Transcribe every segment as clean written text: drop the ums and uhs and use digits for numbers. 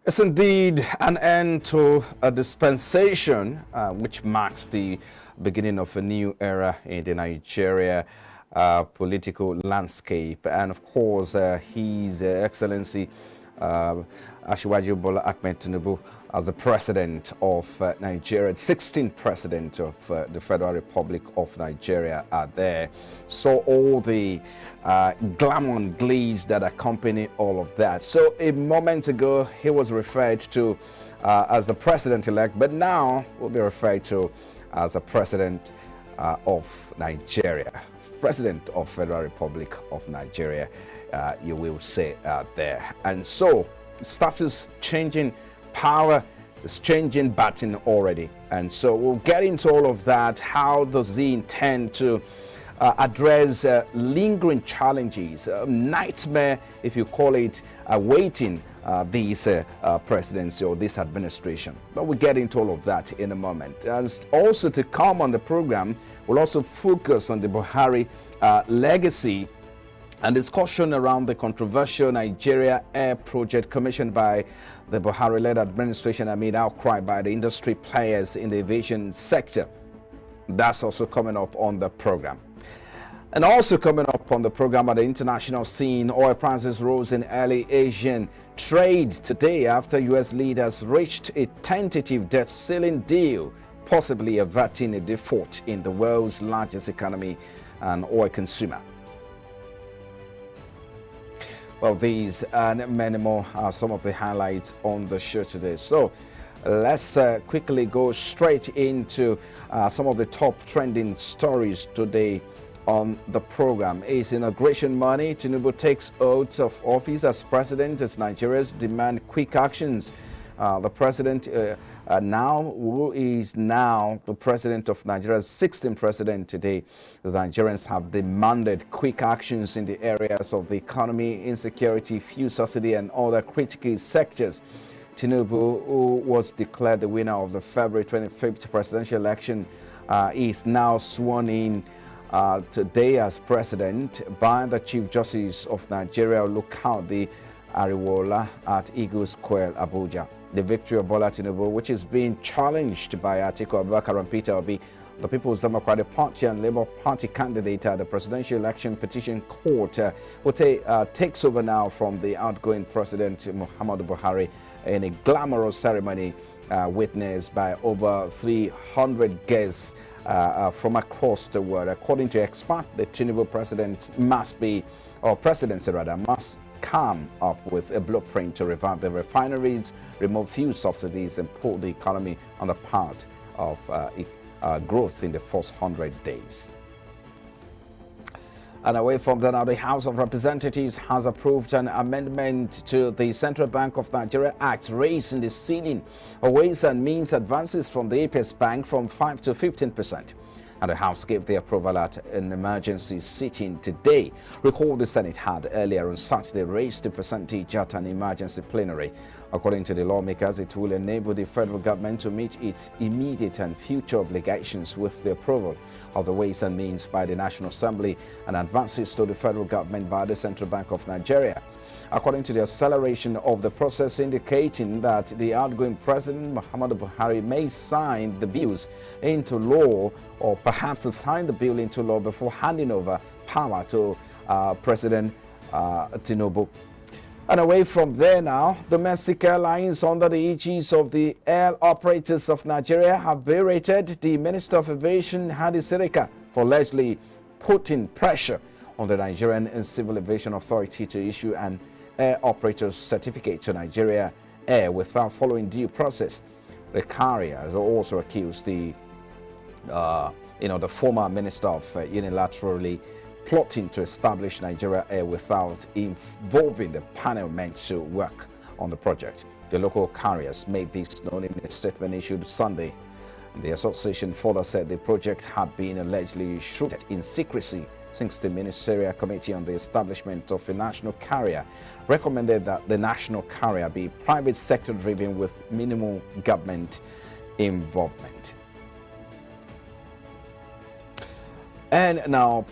It's indeed an end to a dispensation which marks the beginning of a new era in the Nigeria political landscape. And of course, His Excellency Asiwaju Bola Ahmed Tinubu as the president of Nigeria, 16th president of the Federal Republic of Nigeria are there. So all the glamour and glaze that accompany all of that. So a moment ago, he was referred to as the president-elect, but now will be referred to as the president of Nigeria, president of Federal Republic of Nigeria, you will say there. And so status changing, power is changing baton already. And so we'll get into all of that. How does he intend to address lingering challenges, nightmare, if you call it, awaiting this presidency or this administration? But we'll get into all of that in a moment. And also to come on the program, we'll also focus on the Buhari legacy and discussion around the controversial Nigeria Air project commissioned by the Buhari-led administration amid outcry by the industry players in the aviation sector. That's also coming up on the program. And also coming up on the program at the international scene, oil prices rose in early Asian trade today after U.S. leaders reached a tentative debt ceiling deal, possibly averting a default in the world's largest economy and oil consumer. Well, these and many more are some of the highlights on the show today. So let's quickly go straight into some of the top trending stories today on the program. Is inauguration money. Tinubu takes oath of office as president as Nigerians demand quick actions. The president who is now the president of Nigeria's 16th president today, the Nigerians have demanded quick actions in the areas of the economy, insecurity, fuel subsidy, and other critical sectors. Tinubu, who was declared the winner of the February 25th presidential election, is now sworn in today as president by the Chief Justice of Nigeria, Olukayode Ariwola, at Eagle Square, Abuja. The victory of Bola Tinubu, which is being challenged by Atiku Abubakar and Peter Obi, the People's Democratic Party and Labour Party candidate at the Presidential Election Petition Court, takes over now from the outgoing President Muhammadu Buhari in a glamorous ceremony witnessed by over 300 guests from across the world. According to experts, the Tinubu presidency must come up with a blueprint to revive the refineries, remove fuel subsidies, and pull the economy on the path of growth in the first 100 days. And away from that, now the House of Representatives has approved an amendment to the Central Bank of Nigeria Act, raising the ceiling of ways and means advances from the APS Bank from 5 to 15%. And the House gave the approval at an emergency sitting today. Recall the Senate had earlier on Saturday raised the percentage at an emergency plenary. According to the lawmakers, it will enable the federal government to meet its immediate and future obligations with the approval of the Ways and Means by the National Assembly and advances to the federal government by the Central Bank of Nigeria. According to the acceleration of the process, indicating that the outgoing President Muhammadu Buhari may sign the bills into law, or perhaps sign the bill into law before handing over power to President Tinubu. And away from there now, domestic airlines under the aegis of the Air Operators of Nigeria have berated the Minister of Aviation, Hadi Sirika, for allegedly putting pressure on the Nigerian and Civil Aviation Authority to issue an air operator's certificate to Nigeria Air without following due process. The carrier has also accused the former minister of unilaterally plotting to establish Nigeria Air without involving the panel meant to work on the project. The local carriers made this known in a statement issued Sunday. The association further said the project had been allegedly shrouded in secrecy since the Ministerial Committee on the Establishment of a National Carrier recommended that the national carrier be private sector driven with minimal government involvement. And now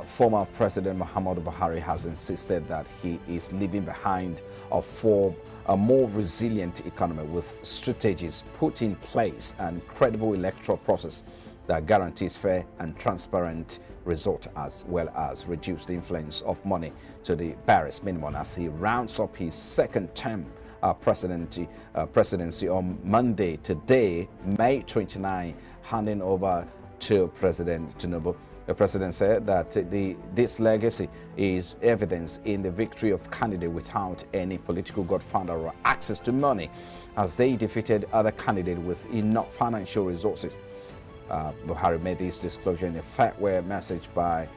former President Muhammadu Buhari has insisted that he is leaving behind a a more resilient economy with strategies put in place and credible electoral process that guarantees fair and transparent result, as well as reduce the influence of money to the barest minimum as he rounds up his second term presidency on Monday, today, May 29, handing over to President Tinubu. The president said that this legacy is evidence in the victory of candidate without any political godfather or access to money, as they defeated other candidates with enough financial resources. Buhari made this disclosure in a farewell message by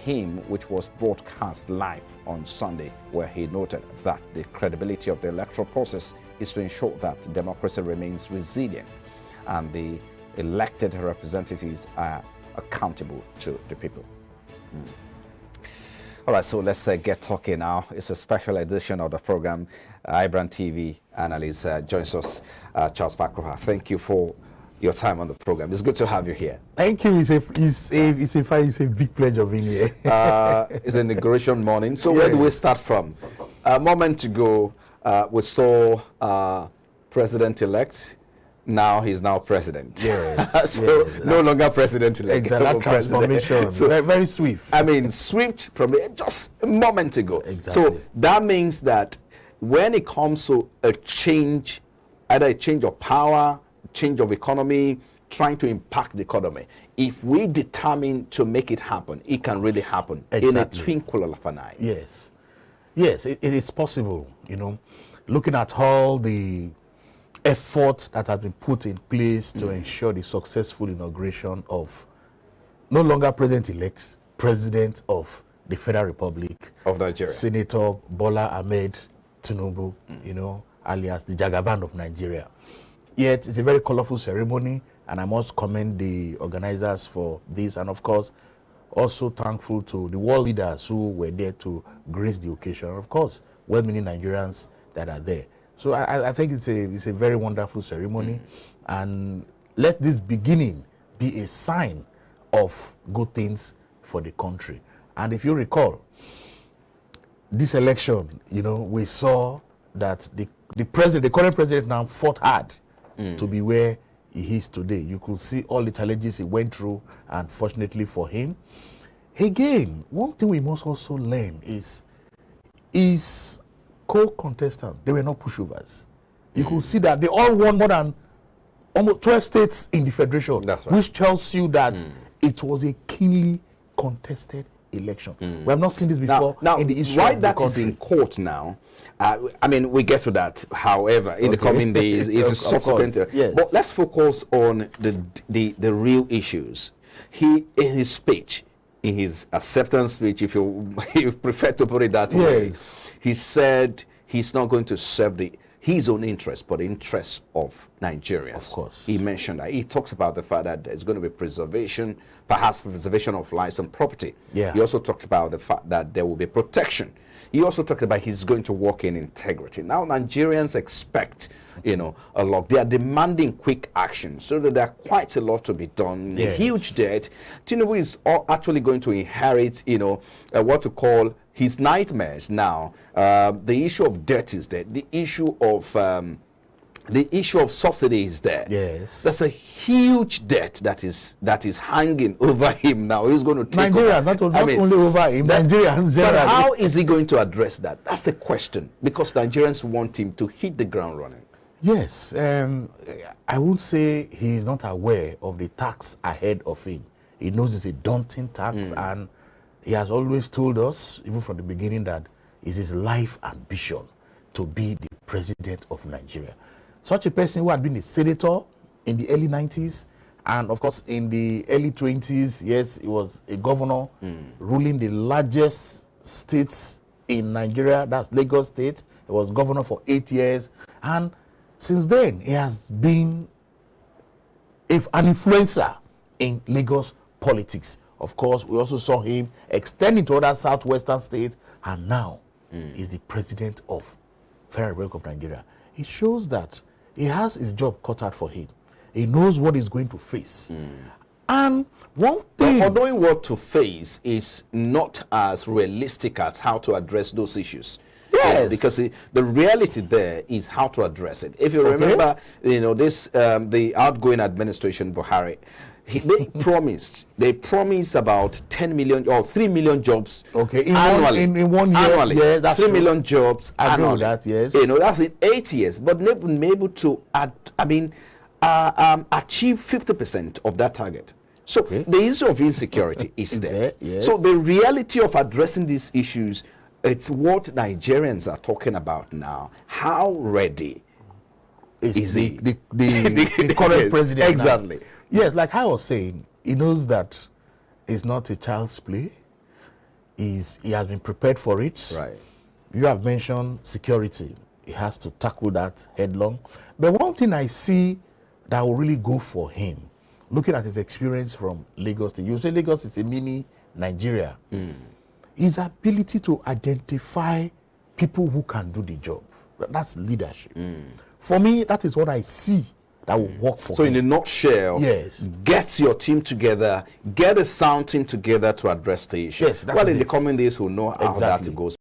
him, which was broadcast live on Sunday, where he noted that the credibility of the electoral process is to ensure that democracy remains resilient and the elected representatives are accountable to the people. All right, so let's get talking now. It's a special edition of the program. iBrandTV analyst joins us, Charles Fakroha. Thank you for your time on the program. It's good to have you here. Thank you. It's a big pleasure being here. It's an inauguration morning. So where do we start from? A moment ago, we saw President-elect. Now he's now president. Yes. So no longer president-elect. Exactly. That transformation. So, very swift. I mean, swift from just a moment ago. Exactly. So that means that when it comes to a change, either a change of power, change of economy, trying to impact the economy, if we determine to make it happen, it can really happen in a twinkle of an eye. Yes. Yes, it is possible, you know. Looking at all the effort that has been put in place to ensure the successful inauguration of no longer president-elect, president of the Federal Republic of Nigeria, Senator Bola Ahmed Tinubu, you know, alias the Jagaban of Nigeria. Yet it's a very colorful ceremony, and I must commend the organizers for this, and of course also thankful to the world leaders who were there to grace the occasion, and of course well-meaning Nigerians that are there. So I think it's a very wonderful ceremony, and let this beginning be a sign of good things for the country. And if you recall, this election, you know, we saw that the current president now fought hard to be where he is today. You could see all the challenges he went through, and fortunately for him, again, one thing we must also learn is co-contestants, they were not pushovers. You could see that they all won more than almost 12 states in the federation, That's right. which tells you that it was a keenly contested election. We have not seen this before in the history why of the that is country. in court now, I mean, we get to that, however, in the coming days, is a subsequent. Yes. But let's focus on the real issues. He, in his speech, in his acceptance speech, if you prefer to put it that way, he said he's not going to serve his own interest, but the interests of Nigerians. Of course. He mentioned that. He talks about the fact that there's going to be preservation, perhaps preservation of lives and property. Yeah. He also talked about the fact that there will be protection. He also talked about he's going to work in integrity. Now, Nigerians expect, you know, a lot. They are demanding quick action, so that there are quite a lot to be done. Yes. Huge debt. Tinubu is actually going to inherit, you know, what to call his nightmares now. The issue of debt is there. The issue of subsidy is there. Yes. That's a huge debt that is hanging over him now. He's going to take Nigerians, not only over him, Nigerians generally. But how is he going to address that? That's the question. Because Nigerians want him to hit the ground running. Yes. I would say he is not aware of the tax ahead of him. He knows it's a daunting tax, and he has always told us, even from the beginning, that it's his life ambition to be the president of Nigeria. Such a person who had been a senator in the early 90s, and of course in the early 20s, yes, he was a governor ruling the largest states in Nigeria, that's Lagos State. He was governor for 8 years, and since then he has been an influencer in Lagos politics. Of course, we also saw him extending to other southwestern states, and now he's the president of Federal Republic of Nigeria. It shows that he has his job cut out for him. He knows what he's going to face. And one thing... But knowing what to face is not as realistic as how to address those issues. Yes. Because the reality there is how to address it. If you remember, this the outgoing administration, Buhari, they promised about 10 million or 3 million jobs annually. In one year, annually. yeah, that's 3 true. million jobs I agree annually. with that, yes. That's in 8 years, but never been able to achieve 50% of that target. So the issue of insecurity is there. Yes. So the reality of addressing these issues, it's what Nigerians are talking about now. How ready is the current yes, president? exactly. Now. Yes, like I was saying, he knows that it's not a child's play. He has been prepared for it. Right. You have mentioned security. He has to tackle that headlong. But one thing I see that will really go for him, looking at his experience from Lagos, you say Lagos is a mini Nigeria. His ability to identify people who can do the job. That's leadership. For me, that is what I see that will work for him. So in a nutshell, yes, get your team together, get a sound team together to address the issue. Yes, well, in the coming days, we'll know how that goes.